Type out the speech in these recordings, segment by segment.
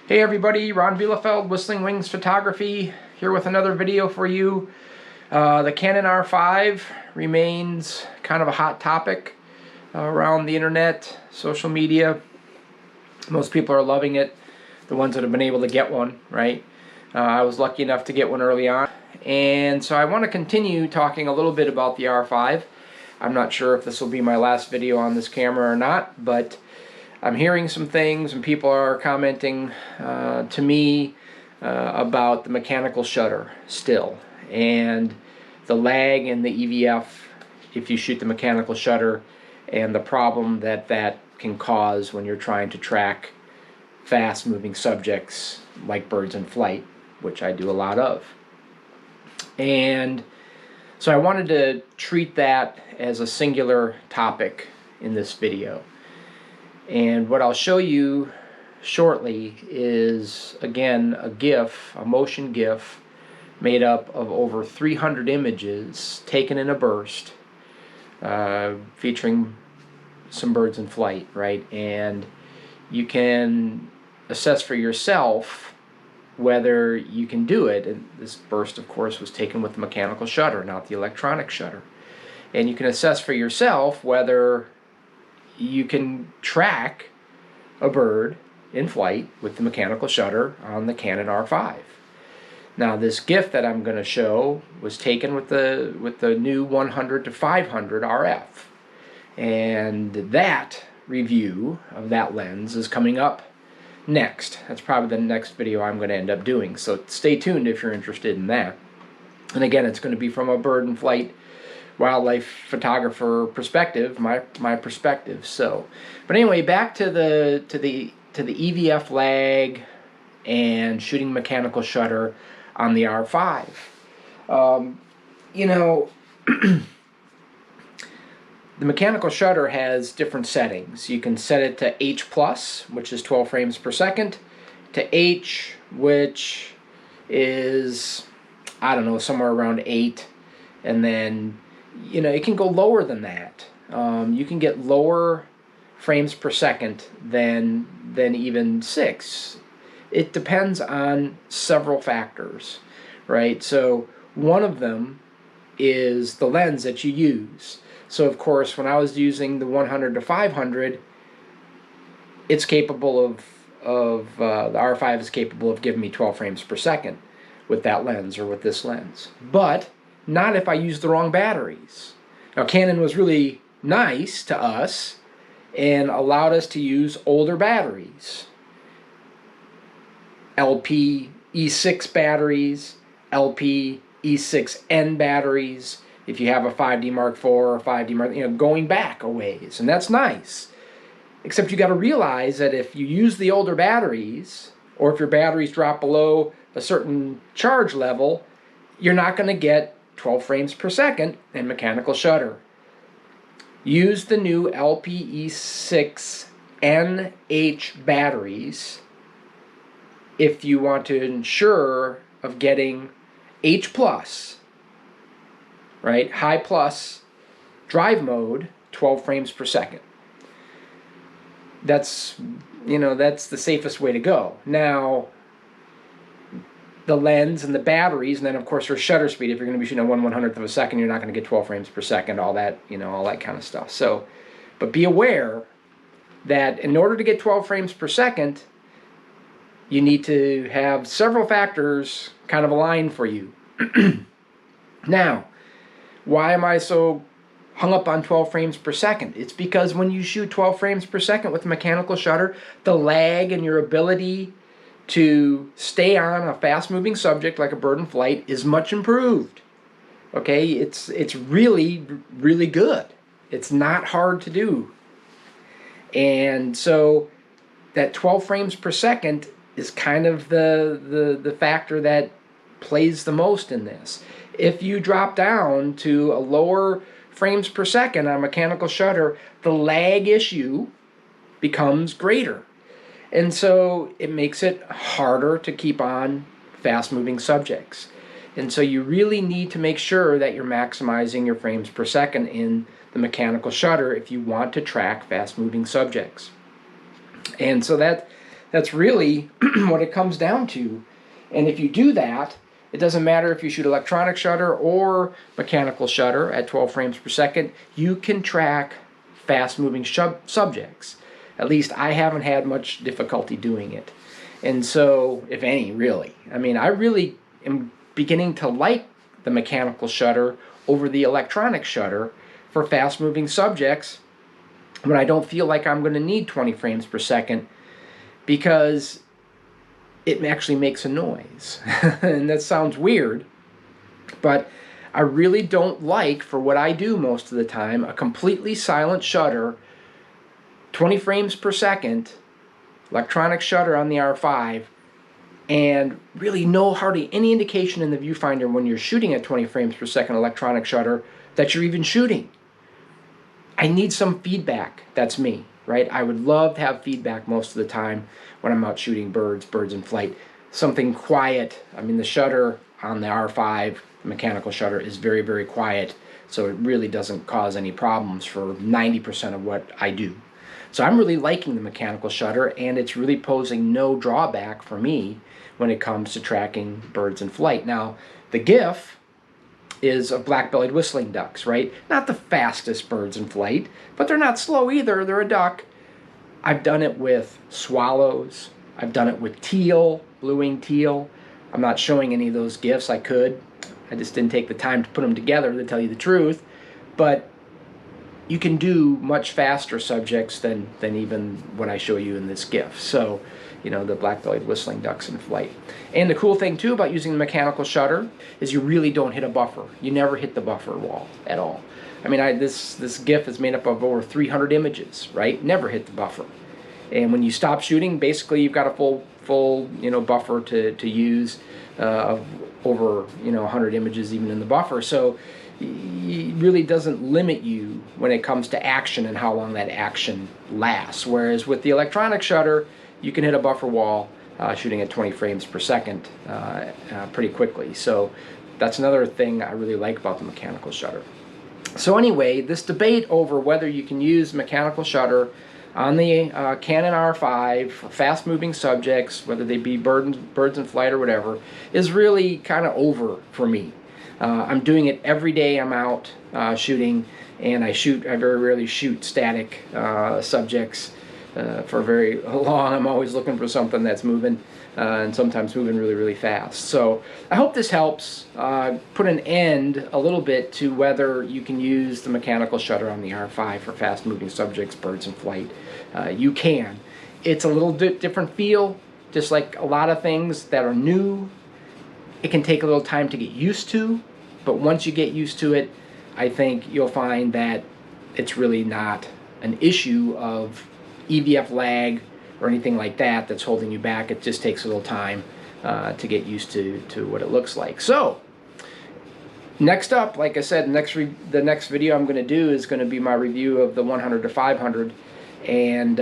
Hey everybody, Ron Bielefeld, Whistling Wings Photography, here with another video for you. The Canon R5 remains kind of a hot topic around the internet, social media. Most people are loving it, the ones that have been able to get one, right? I was lucky enough to get one early on. And so I want to continue talking a little bit about the R5. I'm not sure if this will be my last video on this camera or not, but I'm hearing some things and people are commenting to me about the mechanical shutter still and the lag in the EVF if you shoot the mechanical shutter and the problem that that can cause when you're trying to track fast moving subjects like birds in flight, which I do a lot of. And so I wanted to treat that as a singular topic in this video. And what I'll show you shortly is, again, a GIF, a motion GIF, made up of over 300 images taken in a burst, featuring some birds in flight, right? And you can assess for yourself whether you can do it. And this burst, of course, was taken with the mechanical shutter, not the electronic shutter. And you can assess for yourself whether you can track a bird in flight with the mechanical shutter on the Canon R5. Now this GIF that I'm going to show was taken with the new 100 to 500 RF, and that review of that lens is coming up next. That's probably the next video I'm going to end up doing, so stay tuned if you're interested in that. And again, it's going to be from a bird in flight wildlife photographer perspective, my perspective. So, but anyway, back to the EVF lag and shooting mechanical shutter on the R5. You know, the mechanical shutter has different settings. You can set it to H+, which is 12 frames per second, to H, which is, I don't know, somewhere around 8, and then you know, it can go lower than that. You can get lower frames per second than even 6. It depends on several factors, right? So one of them is the lens that you use. So of course, when I was using the 100 to 500, it's capable of the R5 is capable of giving me 12 frames per second with that lens or with this lens. But not if I use the wrong batteries. Now Canon was really nice to us and allowed us to use older batteries. LP E6 batteries, LP E6N batteries, if you have a 5D Mark IV or 5D Mark, you know, going back a ways, and that's nice. Except you got to realize that if you use the older batteries, or if your batteries drop below a certain charge level, you're not going to get 12 frames per second and mechanical shutter. Use the new LPE6NH batteries if you want to ensure of getting H+, right, high plus drive mode, 12 frames per second. That's, you know, that's the safest way to go. Now, the lens and the batteries, and then of course your shutter speed. If you're going to be shooting at 1/100th of a second, you're not going to get 12 frames per second, all that, you know, all that kind of stuff. So, but be aware that in order to get 12 frames per second, you need to have several factors kind of aligned for you. Now, why am I so hung up on 12 frames per second? It's because when you shoot 12 frames per second with a mechanical shutter, the lag and your ability to stay on a fast-moving subject like a bird in flight is much improved. Okay, it's really, really good. It's not hard to do. And so that 12 frames per second is kind of the factor that plays the most in this. If you drop down to a lower frames per second on mechanical shutter, the lag issue becomes greater. And so it makes it harder to keep on fast-moving subjects. And so you really need to make sure that you're maximizing your frames per second in the mechanical shutter if you want to track fast-moving subjects. And so That's really what it comes down to. And if you do that, it doesn't matter if you shoot electronic shutter or mechanical shutter at 12 frames per second, you can track fast-moving subjects. At least I haven't had much difficulty doing it. And so, if any, really. I mean, I really am beginning to like the mechanical shutter over the electronic shutter for fast-moving subjects when I don't feel like I'm going to need 20 frames per second, because it actually makes a noise. And that sounds weird, but I really don't like, for what I do most of the time, a completely silent shutter, 20 frames per second, electronic shutter on the R5, and really hardly any indication in the viewfinder when you're shooting at 20 frames per second electronic shutter that you're even shooting. I need some feedback. That's me, right? I would love to have feedback most of the time when I'm out shooting birds in flight. Something quiet. I mean, the shutter on the R5, the mechanical shutter, is very, very quiet, so it really doesn't cause any problems for 90% of what I do. So I'm really liking the mechanical shutter, and it's really posing no drawback for me when it comes to tracking birds in flight. Now, the GIF is of black-bellied whistling ducks, right? Not the fastest birds in flight, but they're not slow either. They're a duck. I've done it with swallows. I've done it with teal, blue-winged teal. I'm not showing any of those GIFs. I could. I just didn't take the time to put them together, to tell you the truth. But you can do much faster subjects than even what I show you in this GIF. So, you know, the black-bellied whistling ducks in flight. And the cool thing, too, about using the mechanical shutter is you really don't hit a buffer. You never hit the buffer wall at all. I mean, this GIF is made up of over 300 images, right? Never hit the buffer. And when you stop shooting, basically you've got a full buffer to use of over 100 images even in the buffer. So it really doesn't limit you when it comes to action and how long that action lasts. Whereas with the electronic shutter, you can hit a buffer wall shooting at 20 frames per second pretty quickly. So that's another thing I really like about the mechanical shutter. So anyway, this debate over whether you can use mechanical shutter on the Canon R5 for fast-moving subjects, whether they be birds in flight or whatever, is really kind of over for me. I'm doing it every day I'm out shooting, and I very rarely shoot static subjects for very long. I'm always looking for something that's moving, and sometimes moving really, really fast. So I hope this helps put an end a little bit to whether you can use the mechanical shutter on the R5 for fast-moving subjects, birds in flight. You can. It's a little bit different feel, just like a lot of things that are new. It can take a little time to get used to, but once you get used to it, I think you'll find that it's really not an issue of EVF lag or anything like that that's holding you back. It just takes a little time to get used to what it looks like. So next up, like I said, the next video I'm going to do is going to be my review of the 100 to 500, and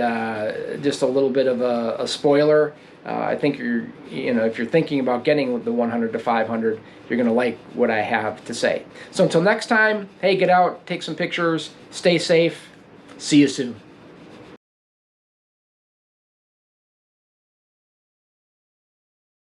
just a little bit of a spoiler. I think if you're thinking about getting the 100 to 500, you're going to like what I have to say. So until next time, hey, get out, take some pictures, stay safe, see you soon.